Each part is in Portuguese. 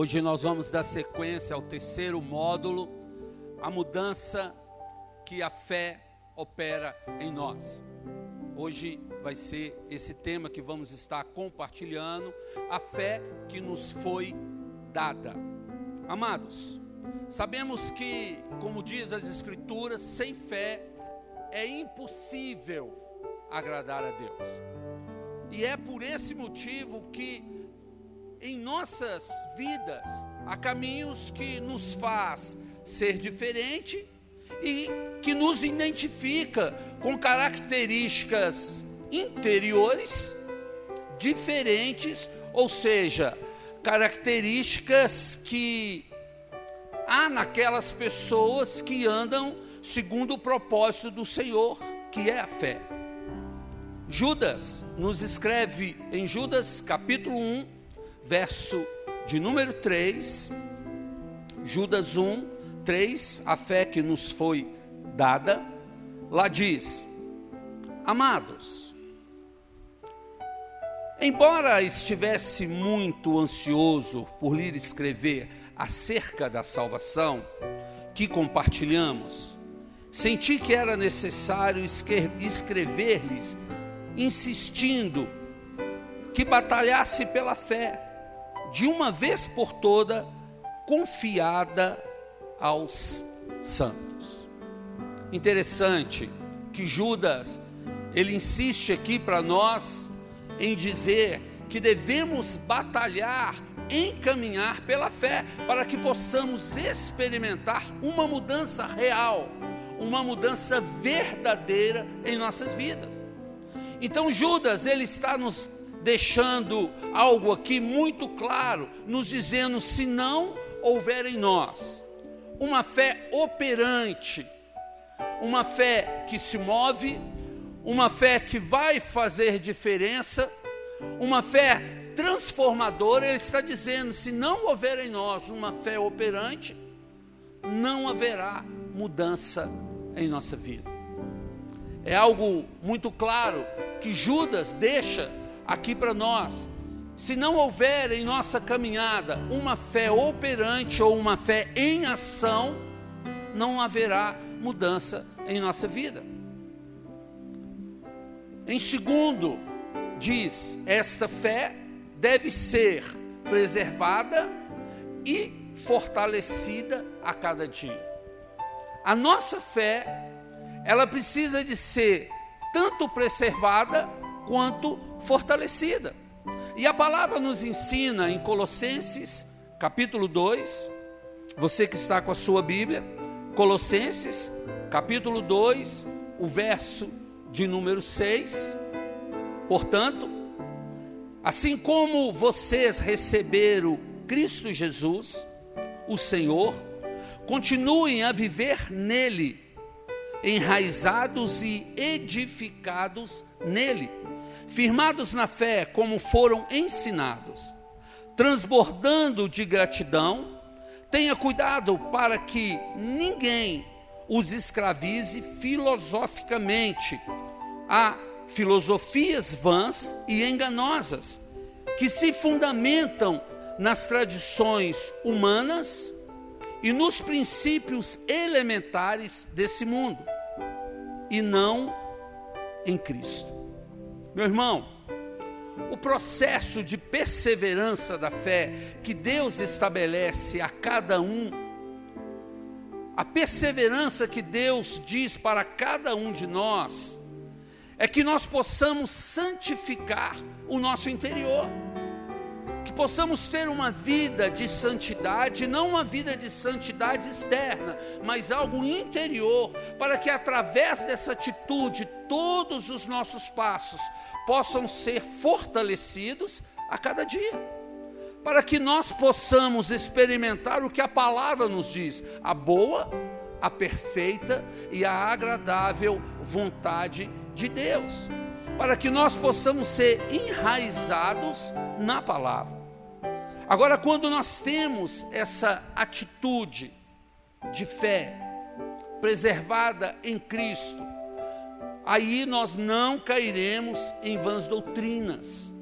Hoje nós vamos dar sequência ao terceiro módulo, a mudança que a fé opera em nós. Hoje vai ser esse tema que vamos estar compartilhando, a fé que nos foi dada. Amados, sabemos que, como diz as Escrituras, sem fé é impossível agradar a Deus. E é por esse motivo que em nossas vidas há caminhos que nos faz ser diferente e que nos identifica com características interiores diferentes, ou seja, características que há naquelas pessoas que andam segundo o propósito do Senhor, que é a fé. Judas nos escreve em Judas capítulo 1, verso de número 3, Judas 1, 3, a fé que nos foi dada, lá diz: amados, embora estivesse muito ansioso por lhe escrever acerca da salvação que compartilhamos, senti que era necessário escrever-lhes, insistindo que batalhasse pela fé, de uma vez por toda, confiada aos santos. Interessante que Judas, ele insiste aqui para nós em dizer que devemos batalhar, encaminhar pela fé, para que possamos experimentar uma mudança real, uma mudança verdadeira em nossas vidas. Então Judas, ele está nos deixando algo aqui muito claro, nos dizendo: se não houver em nós uma fé operante, uma fé que se move, uma fé que vai fazer diferença, uma fé transformadora, ele está dizendo: se não houver em nós uma fé operante, não haverá mudança em nossa vida. É algo muito claro que Judas deixa aqui para nós. Se não houver em nossa caminhada uma fé operante ou uma fé em ação, não haverá mudança em nossa vida. Em segundo, diz, esta fé deve ser preservada e fortalecida a cada dia. A nossa fé, ela precisa de ser tanto preservada quanto fortalecida. E a palavra nos ensina em Colossenses, capítulo 2, você que está com a sua Bíblia, Colossenses, capítulo 2, o verso de número 6, portanto, assim como vocês receberam Cristo Jesus, o Senhor, continuem a viver nele, enraizados e edificados nele, firmados na fé como foram ensinados, transbordando de gratidão. Tenha cuidado para que ninguém os escravize filosoficamente a filosofias vãs e enganosas, que se fundamentam nas tradições humanas e nos princípios elementares desse mundo, e não em Cristo. Meu irmão, o processo de perseverança da fé que Deus estabelece a cada um, a perseverança que Deus diz para cada um de nós, é que nós possamos santificar o nosso interior, que possamos ter uma vida de santidade, não uma vida de santidade externa, mas algo interior, para que através dessa atitude, todos os nossos passos possam ser fortalecidos a cada dia, para que nós possamos experimentar o que a palavra nos diz, a boa, a perfeita e a agradável vontade de Deus, para que nós possamos ser enraizados na palavra. Agora, quando nós temos essa atitude de fé preservada em Cristo, aí nós não cairemos em vãs doutrinas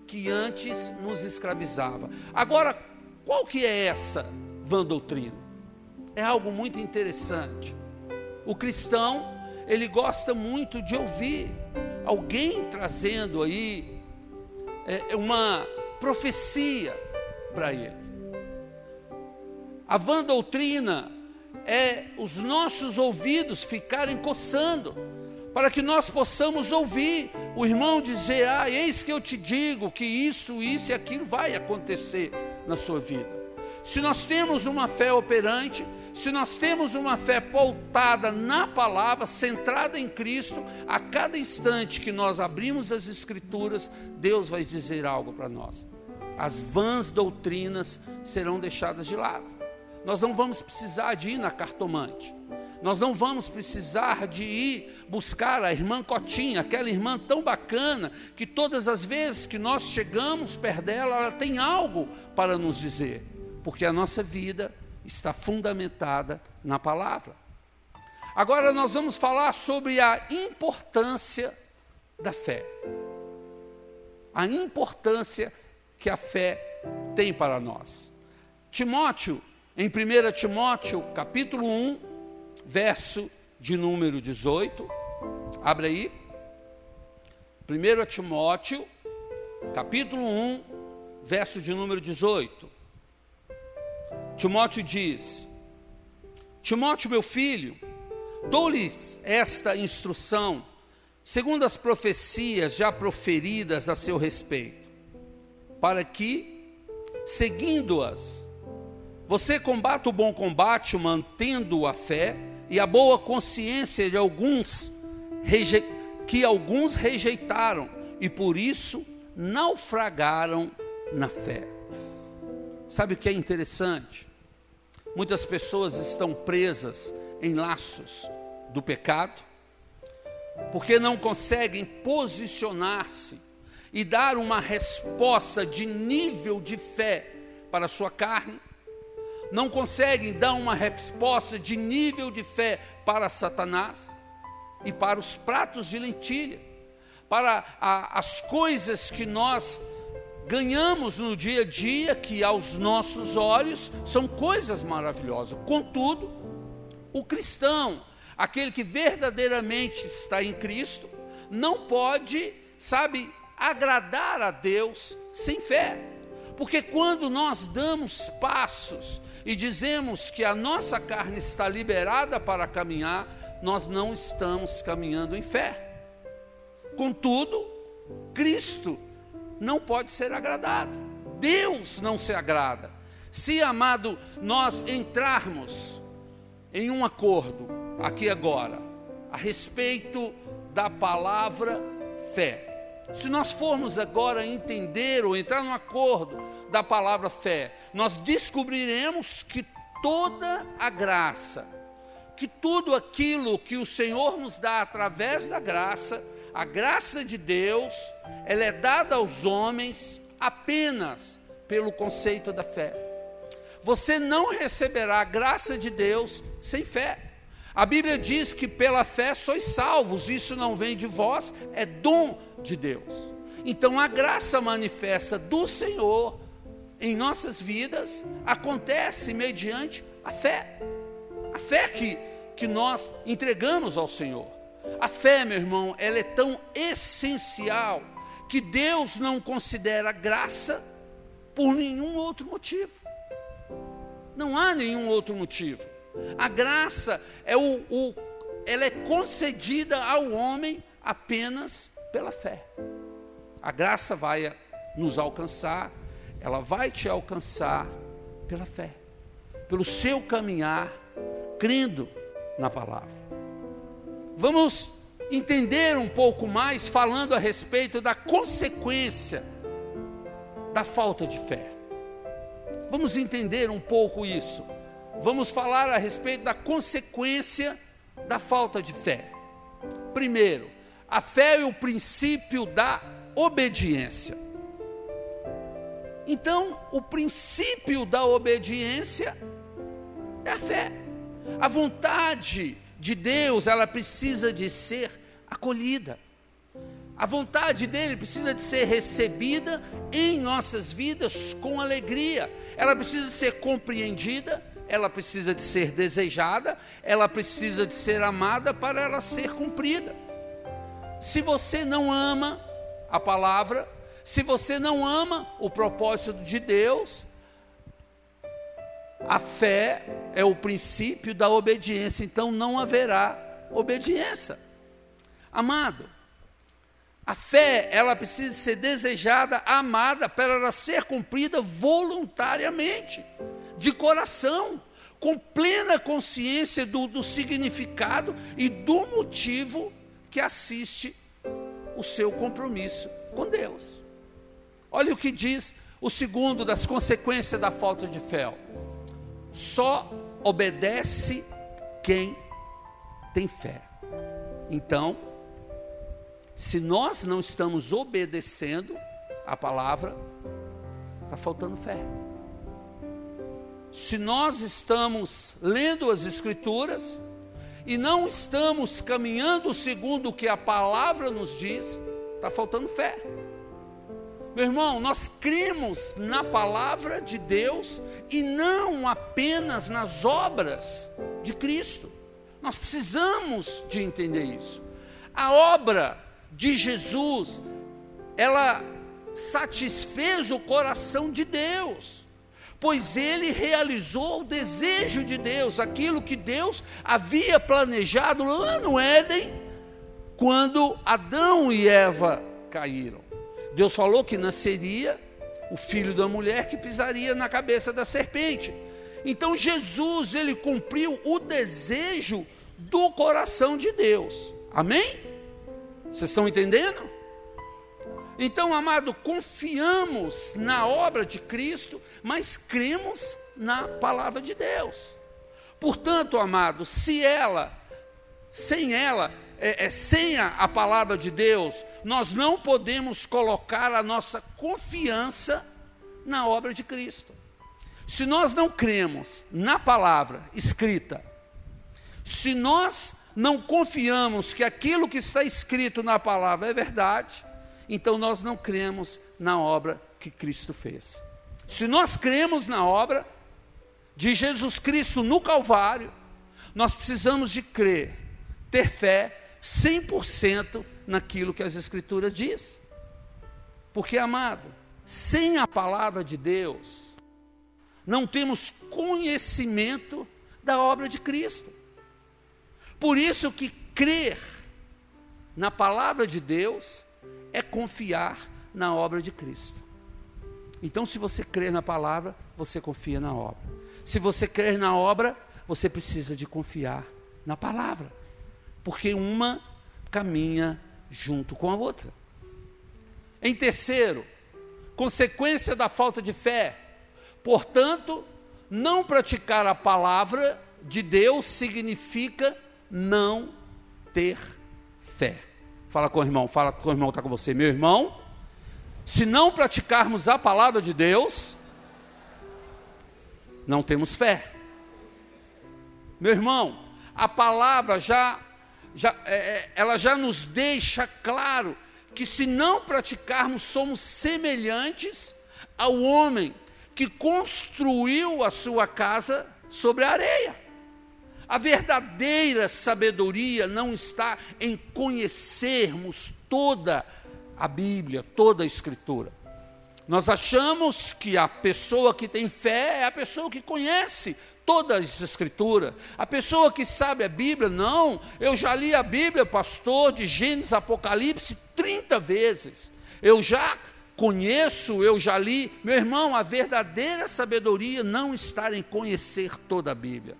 que antes nos escravizava. Agora, Qual que é essa vã doutrina? É algo muito interessante. O cristão, ele gosta muito de ouvir alguém trazendo aí uma profecia para ele. A vã doutrina é os nossos ouvidos ficarem coçando, para que nós possamos ouvir o irmão dizer: eis que eu te digo que isso e aquilo vai acontecer na sua vida. Se nós temos uma fé operante, se nós temos uma fé pautada na palavra, centrada em Cristo, a cada instante que nós abrimos as Escrituras, Deus vai dizer algo para nós. As vãs doutrinas serão deixadas de lado. Nós não vamos precisar de ir na cartomante. Nós não vamos precisar de ir buscar a irmã Cotinha, aquela irmã tão bacana, que todas as vezes que nós chegamos perto dela, ela tem algo para nos dizer, porque a nossa vida está fundamentada na palavra. Agora nós vamos falar sobre a importância da fé. A importância que a fé tem para nós. Timóteo, em 1 Timóteo, capítulo 1, verso de número 18, abre aí, 1 Timóteo, capítulo 1, verso de número 18, Timóteo diz: Timóteo, meu filho, dou-lhes esta instrução, segundo as profecias já proferidas a seu respeito, para que, seguindo-as, você combata o bom combate, mantendo a fé e a boa consciência de alguns que alguns rejeitaram e por isso naufragaram na fé. Sabe o que é interessante? Muitas pessoas estão presas em laços do pecado, porque não conseguem posicionar-se e dar uma resposta de nível de fé para a sua carne, não conseguem dar uma resposta de nível de fé para Satanás e para os pratos de lentilha, para as coisas que nós ganhamos no dia a dia, que aos nossos olhos são coisas maravilhosas. Contudo, o cristão, aquele que verdadeiramente está em Cristo, não pode, agradar a Deus sem fé. Porque quando nós damos passos e dizemos que a nossa carne está liberada para caminhar, nós não estamos caminhando em fé. Contudo, Cristo não pode ser agradado. Deus não se agrada. Se, amado, nós entrarmos em um acordo aqui agora, a respeito da palavra fé, se nós formos agora entender ou entrar num acordo da palavra fé, nós descobriremos que toda a graça, que tudo aquilo que o Senhor nos dá através da graça, a graça de Deus, ela é dada aos homens apenas pelo conceito da fé. Você não receberá a graça de Deus sem fé. A Bíblia diz que pela fé sois salvos, isso não vem de vós, é dom de Deus. Então a graça manifesta do Senhor em nossas vidas acontece mediante a fé. A fé que nós entregamos ao Senhor. A fé, meu irmão, ela é tão essencial que Deus não considera graça por nenhum outro motivo. Não há nenhum outro motivo. A graça ela é concedida ao homem apenas pela fé. A graça vai nos alcançar, ela vai te alcançar pela fé, pelo seu caminhar, crendo na palavra. Vamos entender um pouco mais, falando a respeito da consequência da falta de fé. Vamos entender um pouco isso. Vamos falar a respeito da consequência da falta de fé. Primeiro, a fé é o princípio da obediência. Então, o princípio da obediência é a fé. A vontade de Deus, ela precisa de ser acolhida. A vontade dele precisa de ser recebida em nossas vidas com alegria. Ela precisa ser compreendida, ela precisa de ser desejada, ela precisa de ser amada para ela ser cumprida. Se você não ama a palavra, se você não ama o propósito de Deus, a fé é o princípio da obediência, então não haverá obediência. Amado, a fé, ela precisa ser desejada, amada, para ela ser cumprida voluntariamente, de coração, com plena consciência do significado e do motivo que assiste o seu compromisso com Deus. Olha o que diz o segundo das consequências da falta de fé. Só obedece quem tem fé. Então, se nós não estamos obedecendo a palavra, está faltando fé. Se nós estamos lendo as Escrituras e não estamos caminhando segundo o que a palavra nos diz, está faltando fé. Meu irmão, nós cremos na palavra de Deus e não apenas nas obras de Cristo. Nós precisamos de entender isso. A obra de Jesus, ela satisfez o coração de Deus, pois ele realizou o desejo de Deus, aquilo que Deus havia planejado lá no Éden, quando Adão e Eva caíram. Deus falou que nasceria o filho da mulher que pisaria na cabeça da serpente. Então Jesus, ele cumpriu o desejo do coração de Deus. Amém? Vocês estão entendendo? Então, amado, confiamos na obra de Cristo, mas cremos na palavra de Deus. Portanto, amado, sem a palavra de Deus, nós não podemos colocar a nossa confiança na obra de Cristo. Se nós não cremos na palavra escrita, se nós não confiamos que aquilo que está escrito na palavra é verdade, então nós não cremos na obra que Cristo fez. Se nós cremos na obra de Jesus Cristo no Calvário, nós precisamos de crer, ter fé 100% naquilo que as Escrituras diz. Porque, amado, sem a palavra de Deus, não temos conhecimento da obra de Cristo. Por isso que crer na palavra de Deus é confiar na obra de Cristo. Então, se você crer na palavra, você confia na obra. Se você crer na obra, você precisa de confiar na palavra, porque uma caminha junto com a outra. Em terceiro, consequência da falta de fé. Portanto, não praticar a palavra de Deus significa não ter fé. Fala com o irmão que está com você. Meu irmão, se não praticarmos a palavra de Deus, não temos fé. Meu irmão, a palavra ela já nos deixa claro que se não praticarmos, somos semelhantes ao homem que construiu a sua casa sobre a areia. A verdadeira sabedoria não está em conhecermos toda a Bíblia, toda a Escritura. Nós achamos que a pessoa que tem fé é a pessoa que conhece todas as Escrituras. A pessoa que sabe a Bíblia, não. Eu já li a Bíblia, pastor, de Gênesis, Apocalipse, 30 vezes. Eu já conheço, eu já li. Meu irmão, a verdadeira sabedoria não está em conhecer toda a Bíblia,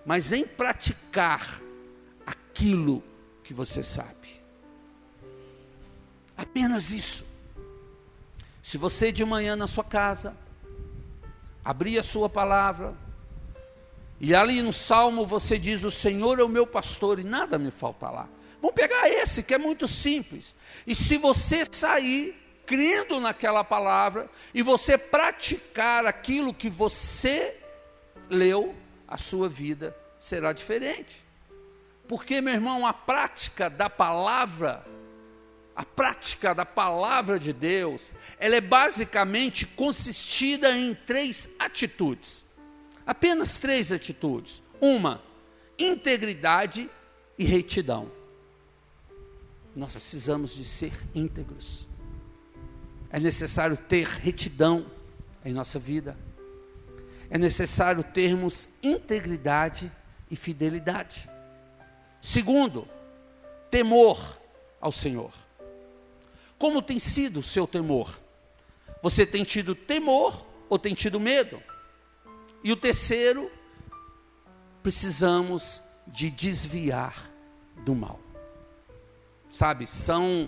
mas em praticar aquilo que você sabe. Apenas isso. Se você de manhã na sua casa abrir a sua palavra, e ali no Salmo você diz: o Senhor é o meu pastor e nada me falta lá. Vamos pegar esse que é muito simples. E se você sair crendo naquela palavra, e você praticar aquilo que você leu, a sua vida será diferente. Porque, meu irmão, a prática da palavra a prática da palavra de Deus, ela é basicamente consistida em 3 atitudes. Apenas 3 atitudes. Uma, integridade e retidão. Nós precisamos de ser íntegros. É necessário ter retidão em nossa vida. É necessário termos integridade e fidelidade. Segundo, temor ao Senhor. Como tem sido o seu temor? Você tem tido temor ou tem tido medo? E o terceiro, precisamos de desviar do mal. Sabe, são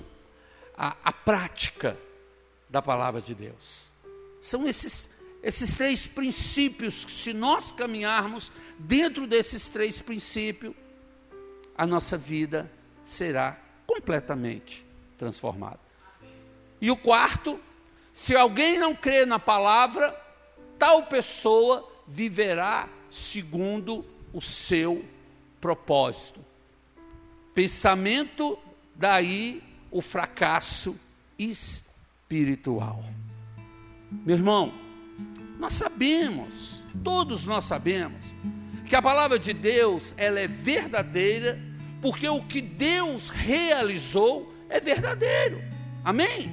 a prática da palavra de Deus. São esses 3 princípios que, se nós caminharmos dentro desses 3 princípios, a nossa vida será completamente transformada. E o quarto, se alguém não crê na palavra, tal pessoa viverá segundo o seu propósito. Pensamento, daí o fracasso espiritual. Meu irmão, nós sabemos, todos nós sabemos, que a palavra de Deus, ela é verdadeira, porque o que Deus realizou é verdadeiro. Amém?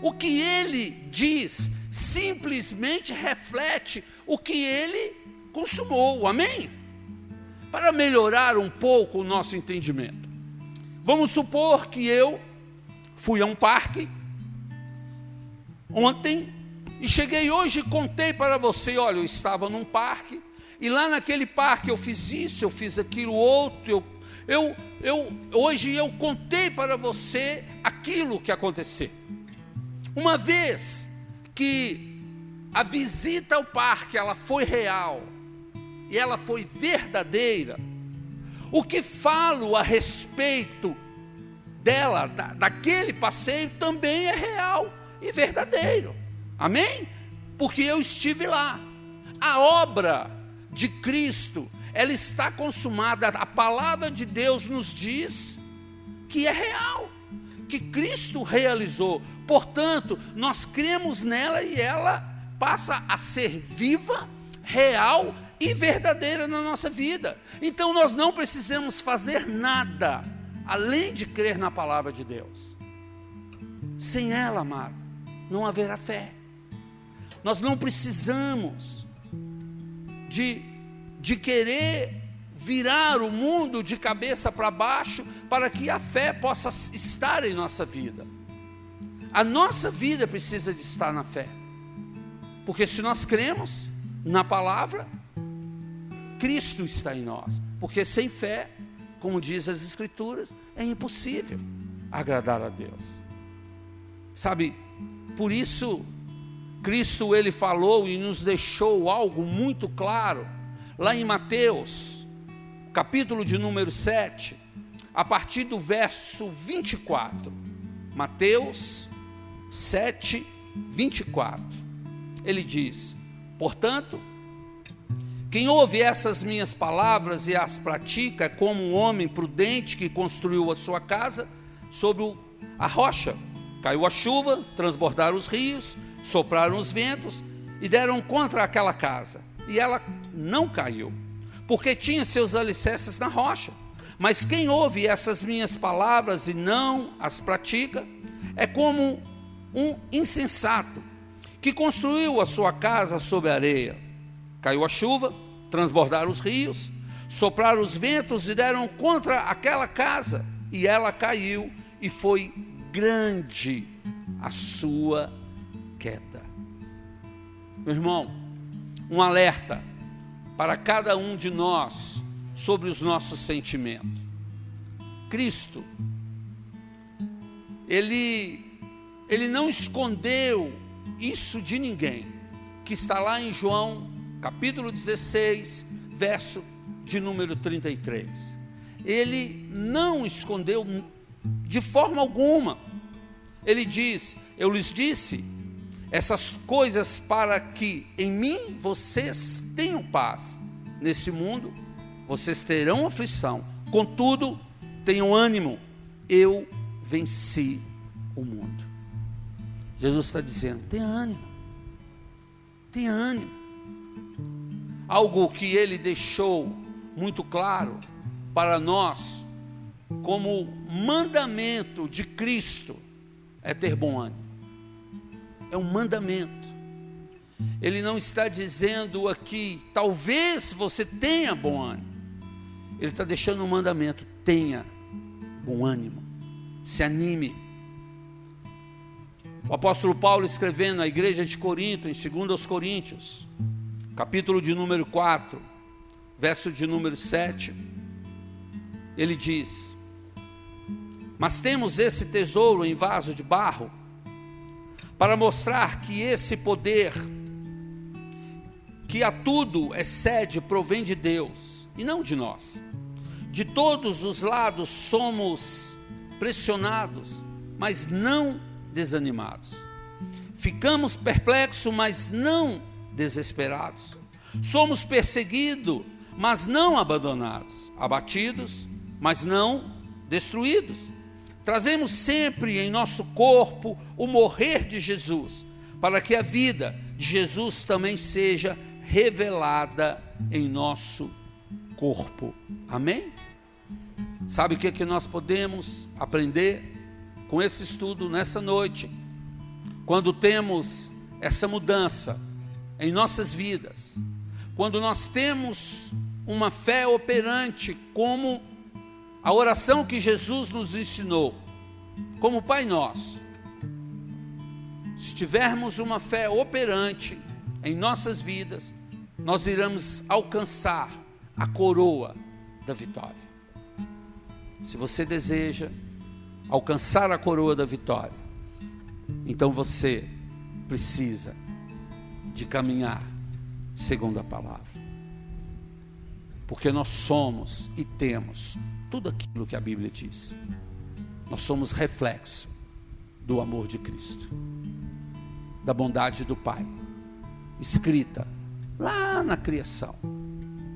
O que Ele diz simplesmente reflete o que Ele consumou. Amém? Para melhorar um pouco o nosso entendimento, vamos supor que eu fui a um parque ontem e cheguei hoje e contei para você: olha, eu estava num parque e lá naquele parque eu fiz isso, eu fiz aquilo outro, hoje eu contei para você aquilo que aconteceu. Uma vez que a visita ao parque ela foi real e ela foi verdadeira, o que falo a respeito dela, daquele passeio, também é real e verdadeiro. Amém? Porque eu estive lá. A obra de Cristo, ela está consumada. A palavra de Deus nos diz que é real, que Cristo realizou. Portanto, nós cremos nela e ela passa a ser viva, real e verdadeira na nossa vida. Então nós não precisamos fazer nada além de crer na palavra de Deus. Sem ela, amado, não haverá fé. Nós não precisamos de querer virar o mundo de cabeça para baixo para que a fé possa estar em nossa vida. A nossa vida precisa de estar na fé, porque se nós cremos na palavra, Cristo está em nós, porque sem fé, como diz as Escrituras, é impossível agradar a Deus. Sabe, por isso Cristo ele falou e nos deixou algo muito claro, lá em Mateus, capítulo de número 7, a partir do verso 24, Mateus 7, 24, ele diz: portanto, quem ouve essas minhas palavras e as pratica é como um homem prudente que construiu a sua casa sobre a rocha. Caiu a chuva, transbordaram os rios, sopraram os ventos e deram contra aquela casa. E ela não caiu, porque tinha seus alicerces na rocha. Mas quem ouve essas minhas palavras e não as pratica, é como um insensato, que construiu a sua casa sobre a areia. Caiu a chuva, transbordaram os rios, sopraram os ventos e deram contra aquela casa. E ela caiu, e foi grande a sua queda. Meu irmão, um alerta para cada um de nós sobre os nossos sentimentos. Cristo, Ele não escondeu isso de ninguém, que está lá em João, capítulo 16, verso de número 33. Ele não escondeu de forma alguma. Ele diz: eu lhes disse essas coisas para que em mim vocês tenham paz. Nesse mundo vocês terão aflição, contudo tenham ânimo, eu venci o mundo. Jesus está dizendo, tenha ânimo, tenha ânimo. Algo que ele deixou muito claro para nós, como mandamento de Cristo, é ter bom ânimo. É um mandamento. Ele não está dizendo aqui, talvez você tenha bom ânimo. Ele está deixando um mandamento, tenha bom ânimo, se anime. O apóstolo Paulo, escrevendo à igreja de Corinto, em 2 Coríntios, capítulo de número 4, verso de número 7, ele diz, mas temos esse tesouro em vaso de barro, para mostrar que esse poder, que a tudo excede, provém de Deus, e não de nós. De todos os lados somos pressionados, mas não desanimados. Ficamos perplexos, mas não desesperados. Somos perseguidos, mas não abandonados. Abatidos, mas não destruídos. Trazemos sempre em nosso corpo o morrer de Jesus, para que a vida de Jesus também seja revelada em nosso corpo. Amém? Sabe o que nós podemos aprender com esse estudo nessa noite? Quando temos essa mudança em nossas vidas, quando nós temos uma fé operante, como a oração que Jesus nos ensinou, como Pai Nosso, se tivermos uma fé operante em nossas vidas, nós iremos alcançar a coroa da vitória. Se você deseja alcançar a coroa da vitória, então você precisa de caminhar segundo a palavra, porque nós somos e temos tudo aquilo que a Bíblia diz. Nós somos reflexo do amor de Cristo, da bondade do Pai, escrita lá na criação,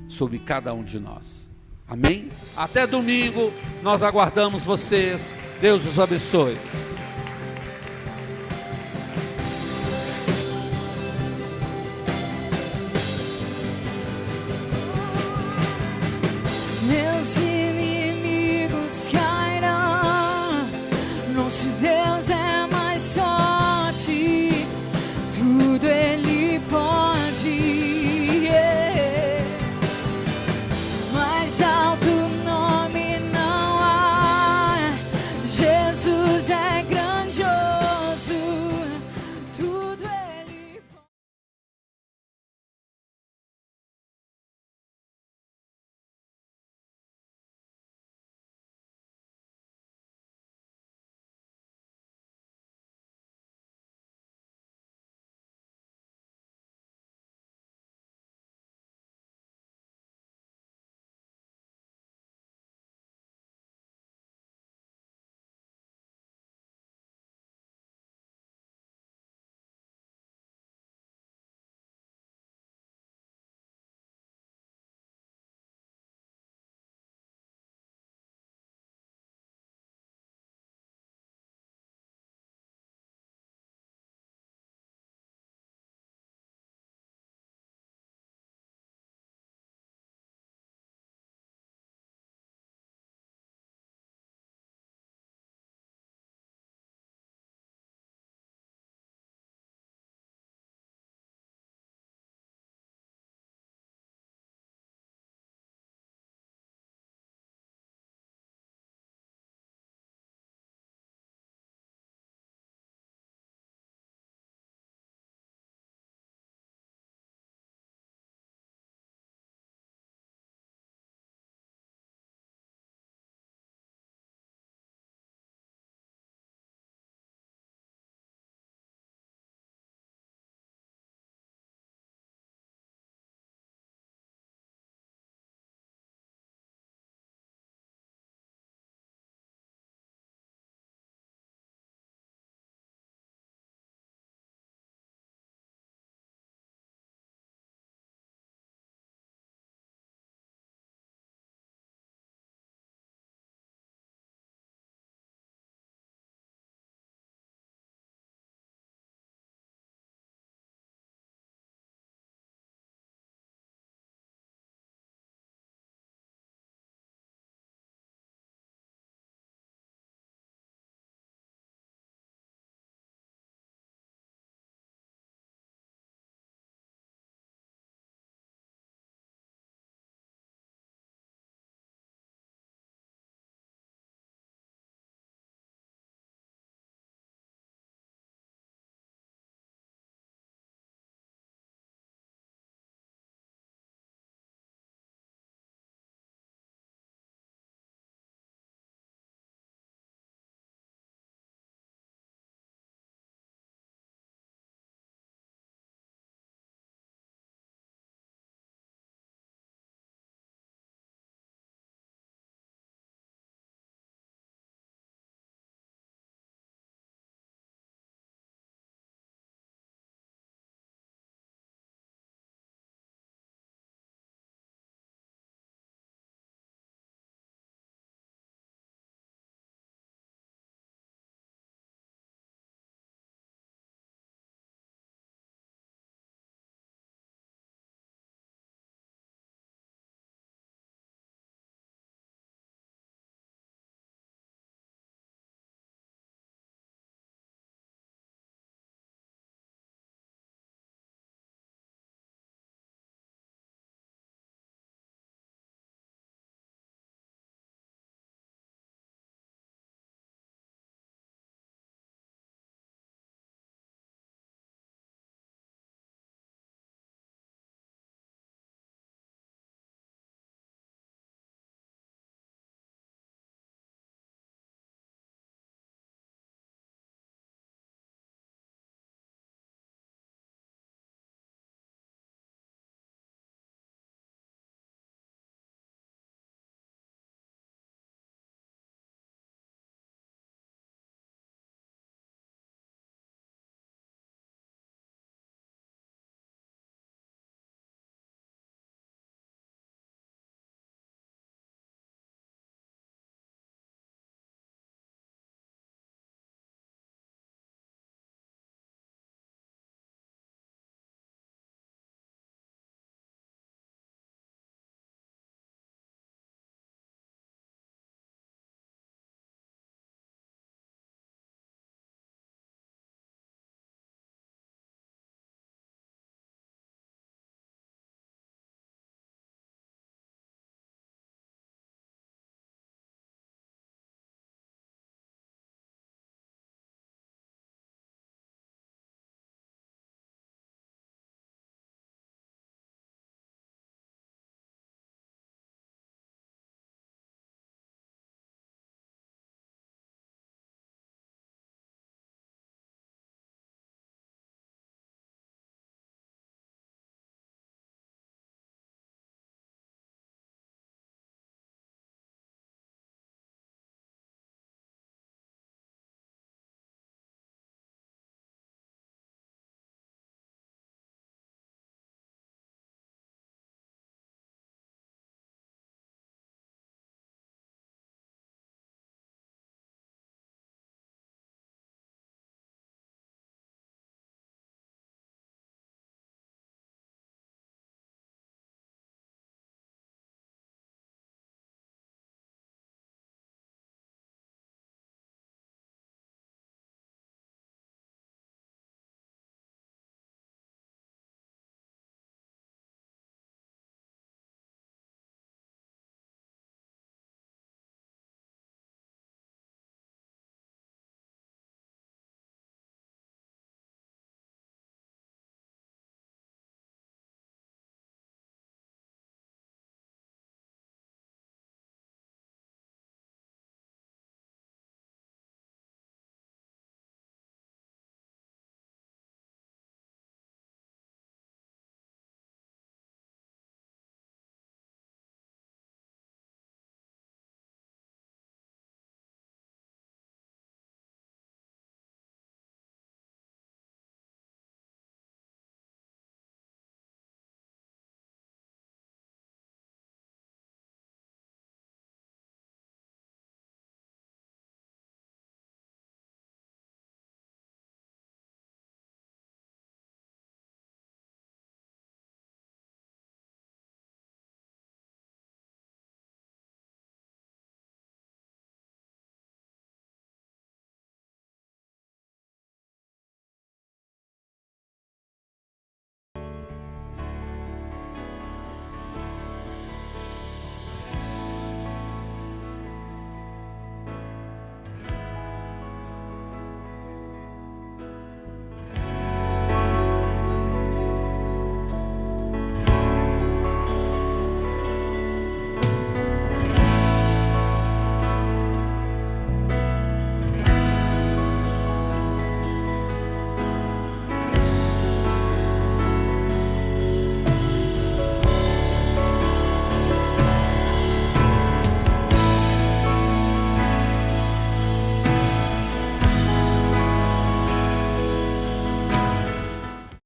sobre cada um de nós. Amém? Até domingo, nós aguardamos vocês. Deus os abençoe.